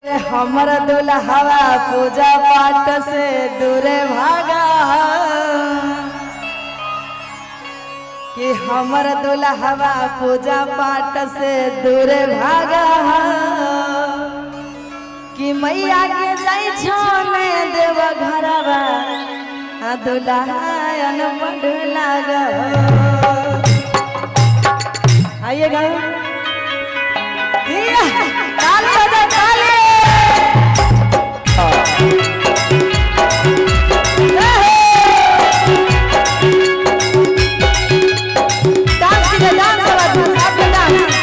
हमर दुल्हवा पूजा पाठ से दूरे भागा कि हमर दुल्हवा पूजा पाठ से दूरे भागा कि मैया के जाई छोने देव घरवा दुल्हन बढ़ लागा। आइए गाँव ताली बजा ताली। डांस कीजिए डांस आप डांस।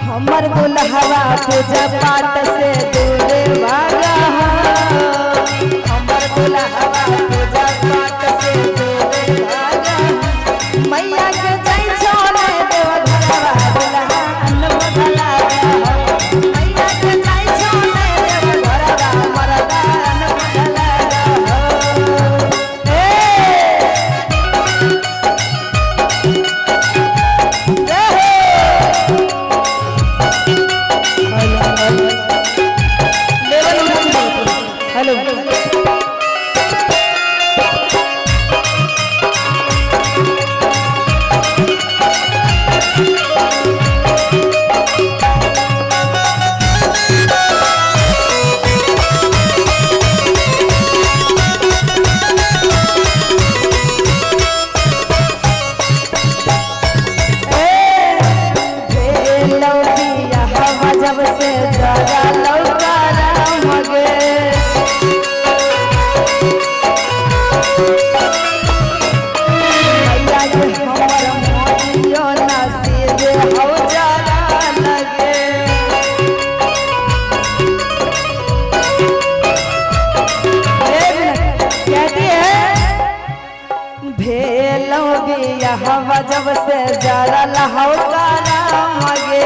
हमर दुल्हवा पूजा पाठ से दूरे भागा हमर दुल्हवा पूजा पाठ से दूरे भागा मैया के जाई छोने देव घरवा दुल्हन बदला मैया के जाई छोने देव घरवा मरदान बदला। हेलो जब से जरा लौका मगे मैया के हमर मोतियो नसीबे हो जरा लगे। कहती है भेलो बियाह जब से जरा लौका मगे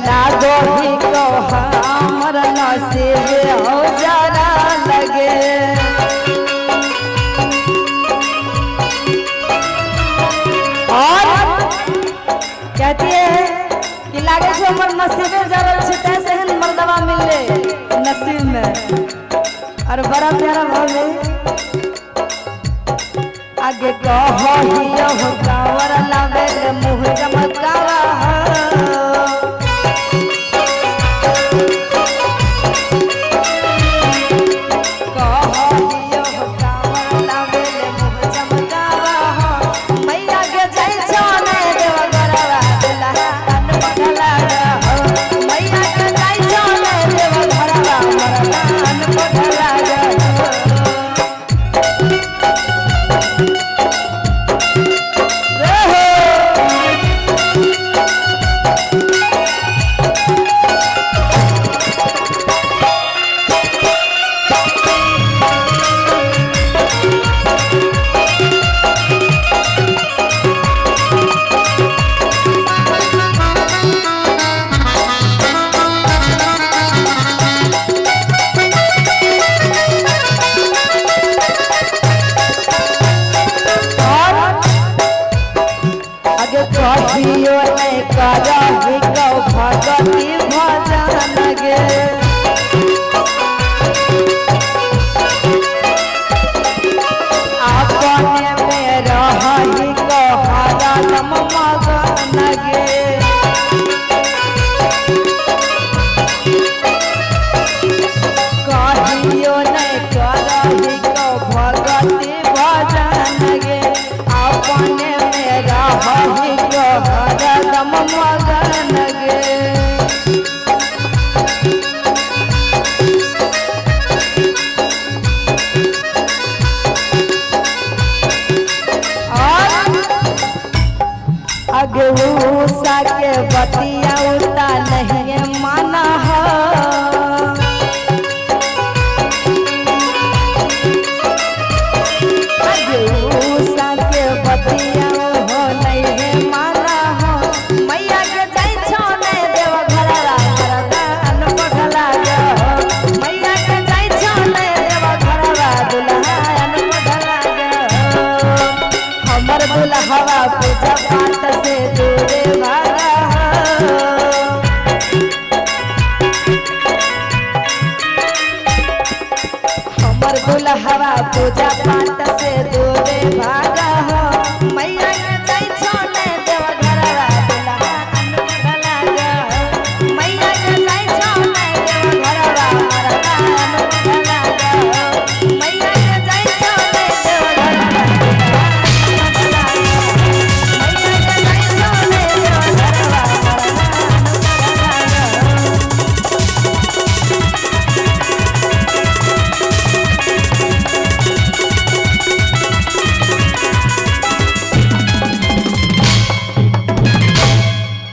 लागो ही को हमर नसीब हो जरा लगे। और कहती है कि लागे छे हमर नसीबे जरल छे तैसे हन मर्दवा मिले नसीब में। और बड़ा प्यारा भाव में आगे कहो ही हो कावर लावे मुँह चमकावा कहियो नहीं करही कौ भगती भजन गे अपने में रही कौ हरदम मगन गे। कहियो नहीं करही कौ भगती भजन गे अपने में रही हरदम मगन गे। अगे उषा के बतिया उता नहीं माना है अगे उषा दुल्हवा पूजा पाठ से दूरे भागा हो। हमर दुल्हवा पूजा पाठ से दूरे भागा हो। मैया के जाई छोने देव घरवा दुल्हा अनमोल लागा हो। मैया के जाई छोने देव घरवा मरदा अनमोल लागा हो। मैया के जाई छोने देव घरवा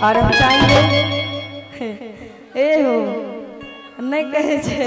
और हम चाहेंगे ए हो नहीं कहे छे।